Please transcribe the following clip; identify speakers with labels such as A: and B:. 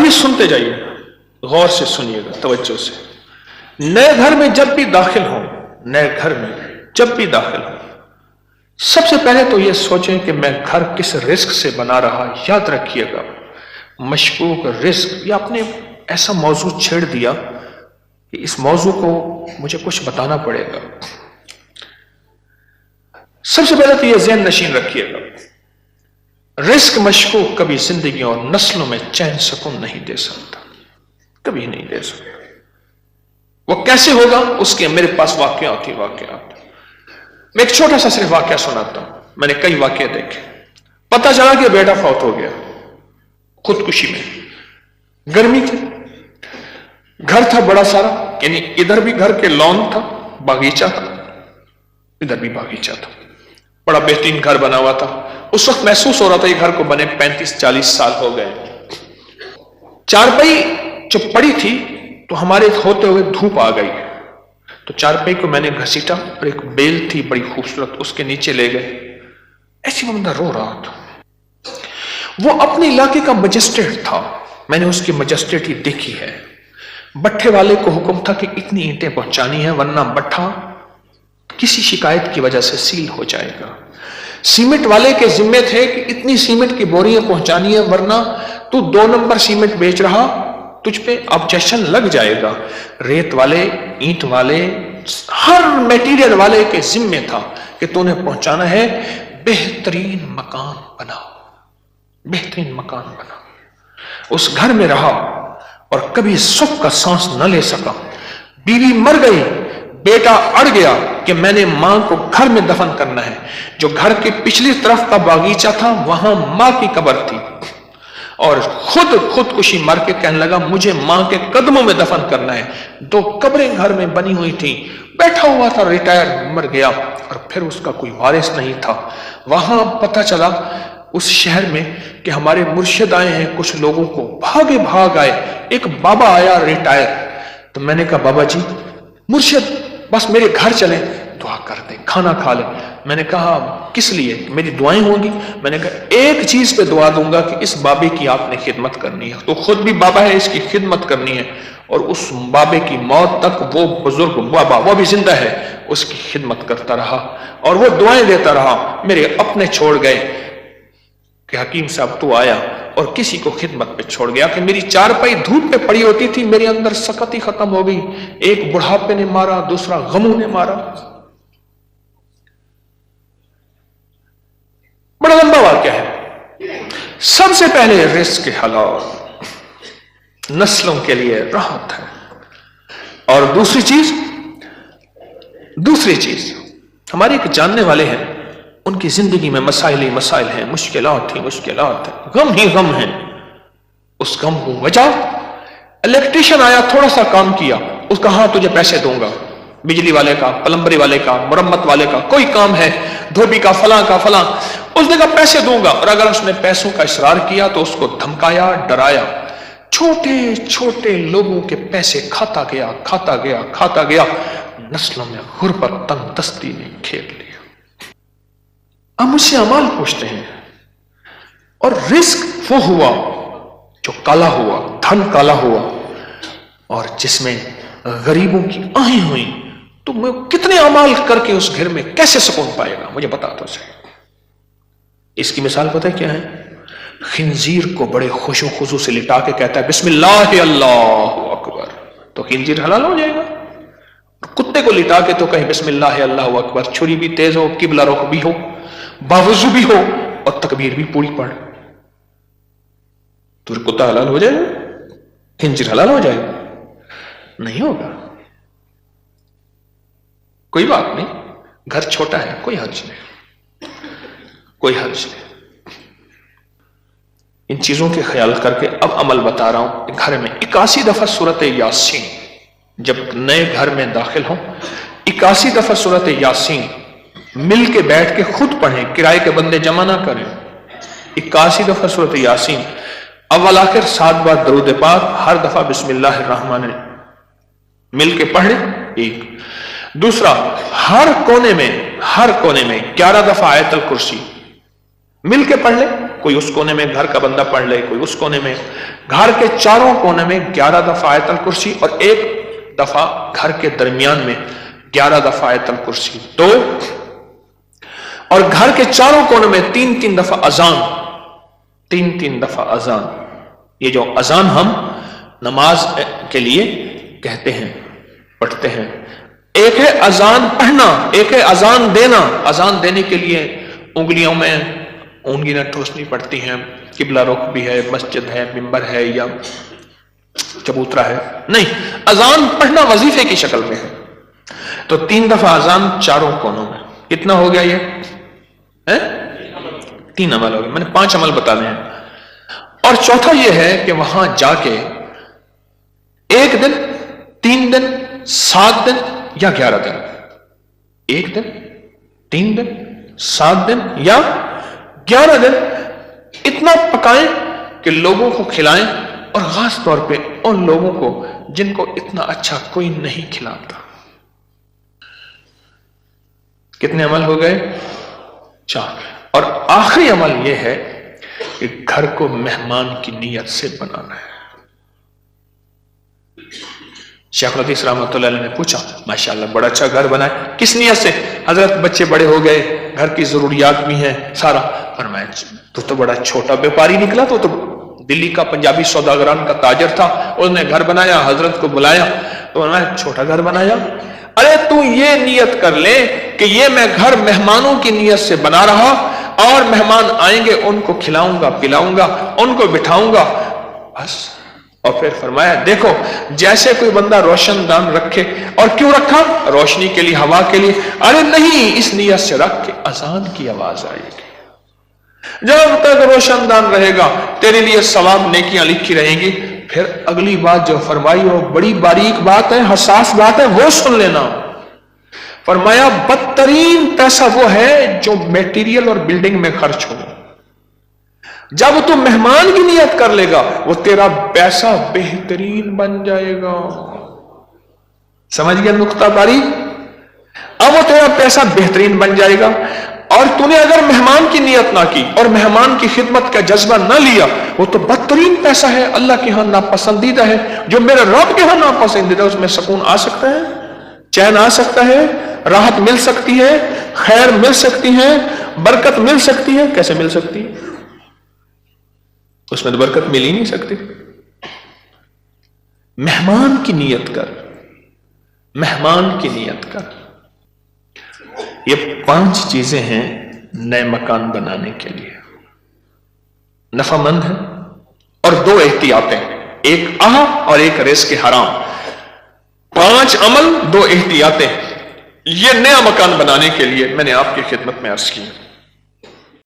A: अभी सुनते जाइए, गौर से सुनिएगा, तवज्जो से। नए घर में जब भी दाखिल हो, नए घर में जब भी दाखिल हो, सबसे पहले तो यह सोचें कि मैं घर किस रिस्क से बना रहा। याद रखिएगा, मशकूक रिस्क, या आपने ऐसा मौजू छेड़ दिया कि इस मौजू को मुझे कुछ बताना पड़ेगा। सबसे पहले तो यह ज़हन नशीन रखिएगा, रिस्क मशकूक कभी जिंदगी और नस्लों में चैन सुकून नहीं दे सकता, कभी नहीं दे सकता। वो कैसे होगा, उसके मेरे पास वाकयात ही वाकयात। मैं एक छोटा सा सिर्फ वाकया सुनाता हूं। मैंने कई वाकये देखे। पता चला कि बेटा फौत हो गया खुदकुशी में। गर्मी थी, घर था बड़ा सारा, यानी इधर भी घर के लॉन था, बागीचा था, इधर भी बागीचा था, बड़ा बेहतरीन घर बना हुआ था। उस वक्त महसूस हो रहा था ये घर को बने 35-40 साल हो गए। चारपाई जब पड़ी थी तो हमारे होते हुए धूप आ गई, तो चारपाई को मैंने घसीटा और एक बेल थी बड़ी खूबसूरत, उसके नीचे ले गए। ऐसी बंदा रो रहा था। वो अपने इलाके का मजिस्ट्रेट था, मैंने उसकी मजिस्ट्रेटी देखी है। भट्ठे वाले को हुक्म था कि इतनी ईंटें पहुंचानी है, वरना भट्ठा किसी शिकायत की वजह से सील हो जाएगा। सीमेंट वाले के जिम्मे थे कि इतनी सीमेंट की बोरियां पहुंचानी है, वरना तू 2 नंबर सीमेंट बेच रहा, तुझ पे ऑब्जेक्शन लग जाएगा। रेत वाले, ईंट वाले, हर मटेरियल वाले के जिम्मे था कि तूने पहुंचाना है। बेहतरीन मकान बनाओ, बेहतरीन मकान बनाओ। उस घर में रहा और कभी सुख का सांस न ले सका। बीवी मर गई, बेटा अड़ गया कि मैंने मां को घर में दफन करना है। जो घर के पिछली तरफ का बागीचा था, वहां मां की कब्र थी, और खुदकुशी मार के कहने लगा मुझे मां के कदमों में दफन करना है। 2 कब्रें घर में बनी हुई थी। बैठा हुआ था, रिटायर, मर गया, और फिर उसका कोई वारिस नहीं था। वहां पता चला उस शहर में कि हमारे मुर्शिद आए हैं, कुछ लोगों को भागे भाग आए। एक बाबा आया रिटायर, तो मैंने कहा बाबा जी, मुर्शिद बस मेरे घर चले, दुआ कर दे, खाना खा ले। मैंने कहा किस लिए, मेरी दुआएं होंगी। मैंने कहा एक चीज पे दुआ दूंगा कि इस बाबे की आपने खिदमत करनी है। तो खुद भी बाबा है, इसकी खिदमत करनी है, और उस बाबे की मौत तक वो बुजुर्ग बाबा, वो भी जिंदा है, उसकी खिदमत करता रहा और वो दुआएं देता रहा। मेरे अपने छोड़ गए कि हकीम साहब तू आया, और किसी को खिदमत पे छोड़ गया कि मेरी चारपाई धूप पे पड़ी होती थी, मेरे अंदर सकत ही खत्म हो गई। एक बुढ़ापे ने मारा, दूसरा गमों ने मारा। बड़ा लंबा वाक्या है। सबसे पहले रिस्क हलाल, नस्लों के लिए राहत है। और दूसरी चीज हमारे एक जानने वाले हैं, उनकी जिंदगी में मसाइल ही मसाइल हैं, मुश्किलात ही मुश्किलात हैं, गम ही गम हैं। उस गम को वजह, इलेक्ट्रिशियन आया, थोड़ा सा काम किया, उसका हाँ तुझे पैसे दूंगा, बिजली वाले का, प्लम्बरी वाले का, मुरम्मत वाले का, कोई काम है, धोबी का, फलां, उसने कहा पैसे दूंगा। और अगर उसने पैसों का इसरार किया तो उसको धमकाया, डराया। छोटे छोटे लोगों के पैसे खाता गया, नस्लों में गुर्बत, तंगदस्ती ने घेर लिया। अब मुझसे अमाल पूछते हैं, और रिस्क वो हुआ जो काला हुआ, धन काला हुआ, और जिसमें गरीबों की आहें हुई। तो मैं कितने अमाल करके उस घर में कैसे सुकून पाएगा, मुझे बता दो सही। इसकी मिसाल पता है क्या है? खिंजीर को बड़े खुशो खुशू से लिटा के कहता है बिस्मिल्लाह अल्लाहु अकबर, तो खिंजीर हलाल हो जाएगा। कुत्ते को लिटा के तो कहे बिस्मिल्लाह अल्लाहु अकबर, छुरी भी तेज हो, किबला रुख भी हो, बावजू भी हो, और तकबीर भी पूरी पढ़, तो कुत्ता हलाल हो जाएगा? खिंजीर हलाल हो जाएगा? नहीं होगा। कोई बात नहीं, घर छोटा है, कोई हर्ज नहीं, कोई हर्ज नहीं। इन चीजों के ख्याल करके अब अमल बता रहा हूं। घर में 81 दफा सूरत यासीन, जब नए घर में दाखिल हो 81 दफा सूरत यासीन मिल के बैठ के खुद पढ़ें, किराए के बंदे जमा ना करें। 81 दफा सूरत यासीन, अव्वल आखिर 7 बार दरूद पाक, हर दफा बिस्मिल्लाहिर्रहमानिर मिल के पढ़ लें। एक दूसरा, हर कोने में 11 दफा आयतल कुर्सी मिल के पढ़ ले, کوئی اس کونے میں گھر کا بندہ پڑھ لے، کوئی اس کونے میں، گھر کے چاروں کونے میں 11 دفعہ آیت الکرسی، اور ایک دفعہ گھر کے درمیان میں 11 دفعہ آیت الکرسی، تو اور گھر کے چاروں کونے میں 3 دفعہ اذان، 3 دفعہ اذان۔ یہ جو اذان ہم نماز کے لیے کہتے ہیں، پڑھتے ہیں، ایک ہے اذان پڑھنا، ایک ہے اذان دینا۔ اذان دینے کے لیے انگلیوں میں انگلیاں ٹھوسنی پڑتی ہیں، قبلہ رخ بھی ہے، مسجد ہے، منبر ہے یا چبوترا ہے، نہیں، اذان پڑھنا وظیفے کی شکل میں ہے۔ تو 3 دفعہ اذان چاروں کونوں میں، کتنا ہو گیا یہ؟ 3 عمل ہو گئے، میں نے 5 عمل بتا دے ہیں۔ اور چوتھا یہ ہے کہ وہاں جا کے 1 دن، 3 دن، 7 دن یا 11 دن، 1 دن، 3 دن، 7 دن یا 11 دن اتنا پکائیں کہ لوگوں کو کھلائیں، اور خاص طور پہ ان لوگوں کو جن کو اتنا اچھا کوئی نہیں کھلاتا۔ کتنے عمل ہو گئے؟ 4۔ اور آخری عمل یہ ہے کہ گھر کو مہمان کی نیت سے بنانا ہے۔ شیخ الحدیث رحمۃ اللہ علیہ نے پوچھا، ماشاءاللہ بڑا اچھا گھر بنا ہے، کس نیت سے؟ حضرت بچے بڑے ہو گئے، گھر کی ضروریات بھی ہیں سارا۔ فرمایا تو بڑا چھوٹا بیپاری نکلا، تو دلی کا پنجابی سوداگران کا تاجر تھا، اس نے گھر بنایا، حضرت کو بلایا، تو فرمایا چھوٹا گھر بنایا؟ ارے تو یہ نیت کر لے کہ یہ میں گھر مہمانوں کی نیت سے بنا رہا، اور مہمان آئیں گے ان کو کھلاؤں گا، پلاؤں گا، ان کو بٹھاؤں گا، بس۔ اور پھر فرمایا دیکھو جیسے کوئی بندہ روشن دان رکھے، اور کیوں رکھا؟ روشنی کے لیے، ہوا کے لیے؟ ارے نہیں، اس نیت سے رکھ کے اذان کی آواز آئے گی، جب تک روشن دان رہے گا تیرے لیے ثواب نیکیاں لکھی رہیں گی۔ پھر اگلی بات جو فرمائی وہ بڑی باریک بات ہے، حساس بات ہے، وہ سن لینا۔ فرمایا بدترین پیسہ وہ ہے جو میٹیریل اور بلڈنگ میں خرچ ہو، جب تو مہمان کی نیت کر لے گا وہ تیرا پیسہ بہترین بن جائے گا۔ سمجھ گیا نقطہ باریک؟ اب وہ تیرا پیسہ بہترین بن جائے گا، اور تو نے اگر مہمان کی نیت نہ کی اور مہمان کی خدمت کا جذبہ نہ لیا، وہ تو بدترین پیسہ ہے، اللہ کے ہاں ناپسندیدہ ہے۔ جو میرے رب کے ہاں ناپسندیدہ ہے، اس میں سکون آ سکتا ہے، چین آ سکتا ہے، راحت مل سکتی ہے، خیر مل سکتی ہے، برکت مل سکتی ہے؟ کیسے مل سکتی ہے؟ اس میں تو برکت مل ہی نہیں سکتی۔ مہمان کی نیت کر، مہمان کی نیت کر۔ یہ 5 چیزیں ہیں نئے مکان بنانے کے لیے، نفع مند ہے، اور 2 احتیاطیں، ایک اور ایک رزق حرام۔ 5 عمل، 2 احتیاطیں، یہ نیا مکان بنانے کے لیے میں نے آپ کی خدمت میں عرض کی۔